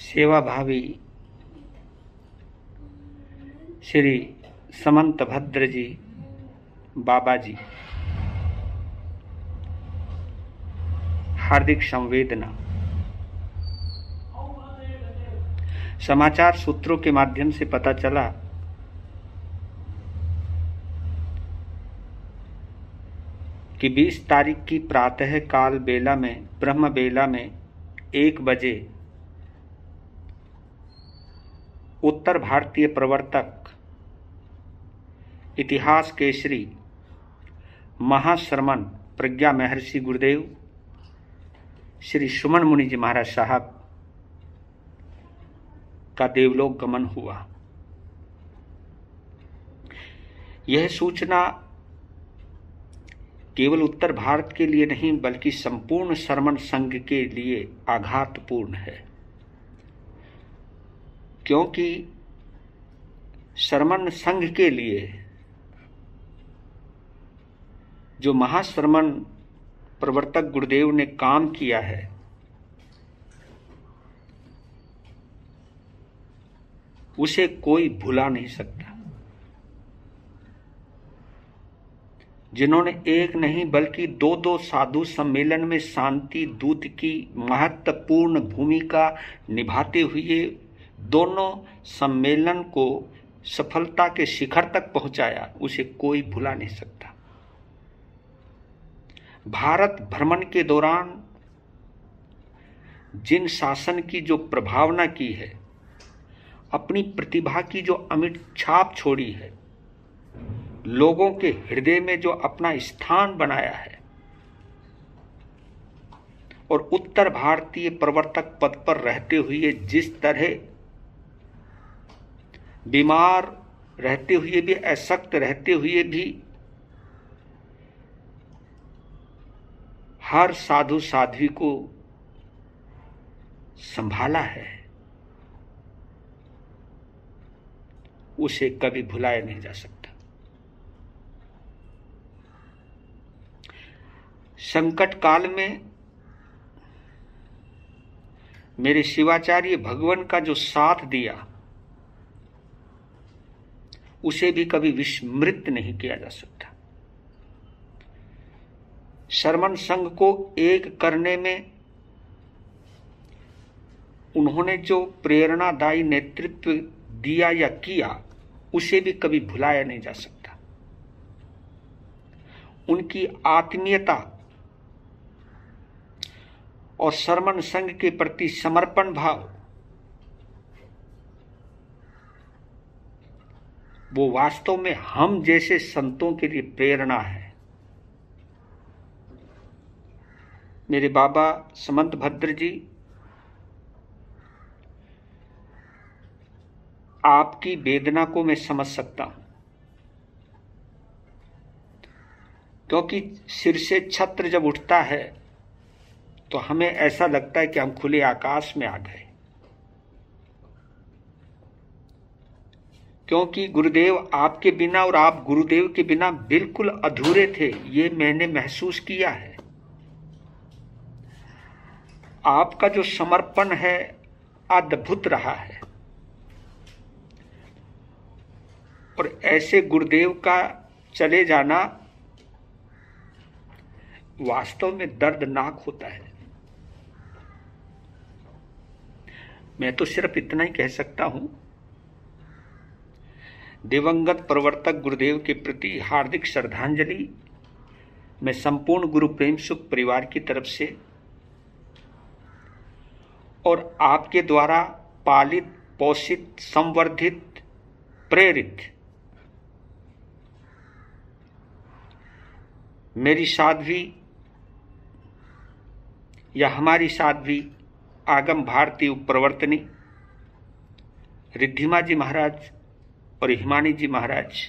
सेवाभावी श्री समंत भद्र जी बाबा जी, हार्दिक संवेदना। समाचार सूत्रों के माध्यम से पता चला कि 20 तारीख की प्रातः काल बेला में, ब्रह्म बेला में 1 बजे उत्तर भारतीय प्रवर्तक, इतिहास केसरी, महाश्रमण प्रज्ञा महर्षि गुरुदेव श्री सुमन मुनि जी महाराज साहब का देवलोक गमन हुआ। यह सूचना केवल उत्तर भारत के लिए नहीं बल्कि संपूर्ण श्रमण संघ के लिए आघातपूर्ण है, क्योंकि श्रमण संघ के लिए जो महाश्रमण प्रवर्तक गुरुदेव ने काम किया है, उसे कोई भुला नहीं सकता। जिन्होंने एक नहीं बल्कि 2-2 साधु सम्मेलन में शांति दूत की महत्वपूर्ण भूमिका निभाते हुए दोनों सम्मेलन को सफलता के शिखर तक पहुंचाया, उसे कोई भुला नहीं सकता। भारत भ्रमण के दौरान जिन शासन की जो प्रभावना की है, अपनी प्रतिभा की जो अमिट छाप छोड़ी है, लोगों के हृदय में जो अपना स्थान बनाया है, और उत्तर भारतीय प्रवर्तक पद पर रहते हुए जिस तरह बीमार रहते हुए भी, अशक्त रहते हुए भी हर साधु साध्वी को संभाला है, उसे कभी भुलाया नहीं जा सकता। संकट काल में मेरे शिवाचार्य भगवान का जो साथ दिया, उसे भी कभी विस्मृत नहीं किया जा सकता। श्रमण संघ को एक करने में उन्होंने जो प्रेरणादायी नेतृत्व दिया या किया, उसे भी कभी भुलाया नहीं जा सकता। उनकी आत्मीयता और श्रमण संघ के प्रति समर्पण भाव, वो वास्तव में हम जैसे संतों के लिए प्रेरणा है। मेरे बाबा समंत भद्र जी, आपकी वेदना को मैं समझ सकता हूं, क्योंकि सिर से छत्र जब उठता है तो हमें ऐसा लगता है कि हम खुले आकाश में आ गए, क्योंकि गुरुदेव आपके बिना और आप गुरुदेव के बिना बिल्कुल अधूरे थे। ये मैंने महसूस किया है। आपका जो समर्पण है अद्भुत रहा है, और ऐसे गुरुदेव का चले जाना वास्तव में दर्दनाक होता है। मैं तो सिर्फ इतना ही कह सकता हूं, दिवंगत प्रवर्तक गुरुदेव के प्रति हार्दिक श्रद्धांजलि मैं संपूर्ण गुरु प्रेम सुख परिवार की तरफ से और आपके द्वारा पालित, पोषित, संवर्धित, प्रेरित मेरी साध्वी या हमारी साध्वी आगम भारती प्रवर्तनी रिद्धिमा जी महाराज और हिमानी जी महाराज,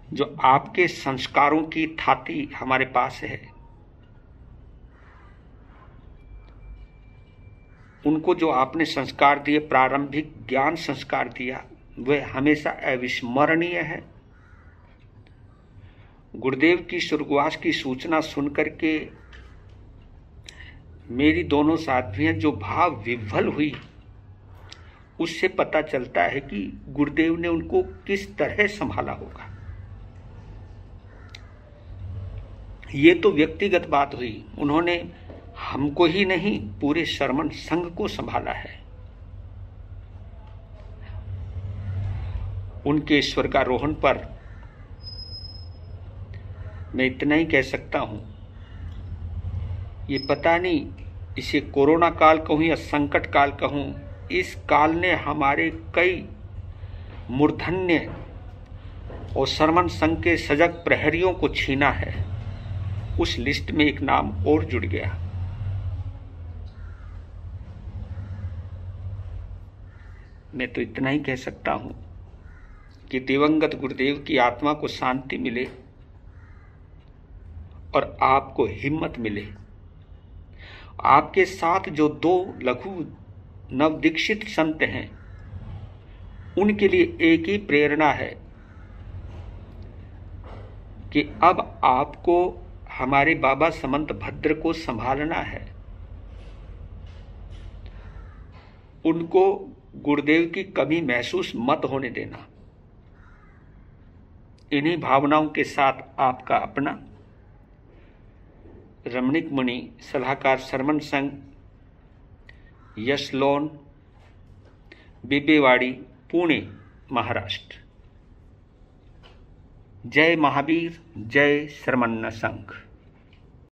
जो आपके संस्कारों की थाती हमारे पास है, उनको जो आपने संस्कार दिए, प्रारंभिक ज्ञान संस्कार दिया, वह हमेशा अविस्मरणीय है। गुरुदेव की स्वर्गवास की सूचना सुनकर के मेरी दोनों साध्वियां जो भाव विह्वल हुई, उससे पता चलता है कि गुरुदेव ने उनको किस तरह संभाला होगा। ये तो व्यक्तिगत बात हुई, उन्होंने हमको ही नहीं पूरे श्रमण संघ को संभाला है। उनके स्वर्गारोहण पर मैं इतना ही कह सकता हूं, ये पता नहीं इसे कोरोना काल कहूं या संकट काल कहूं, इस काल ने हमारे कई मूर्धन्य और श्रमण संघ के सजग प्रहरियों को छीना है। उस लिस्ट में एक नाम और जुड़ गया। मैं तो इतना ही कह सकता हूं कि दिवंगत गुरुदेव की आत्मा को शांति मिले और आपको हिम्मत मिले। आपके साथ जो दो लघु नवदीक्षित संत हैं, उनके लिए एक ही प्रेरणा है कि अब आपको हमारे बाबा समंत भद्र को संभालना है। उनको गुरुदेव की कमी महसूस मत होने देना। इन्हीं भावनाओं के साथ आपका अपना रमणीक मुनि सलाहकार श्रमण संघ, यशलोन, बिबेवाड़ी, पुणे, महाराष्ट्र। जय महावीर, जय श्रमण संघ।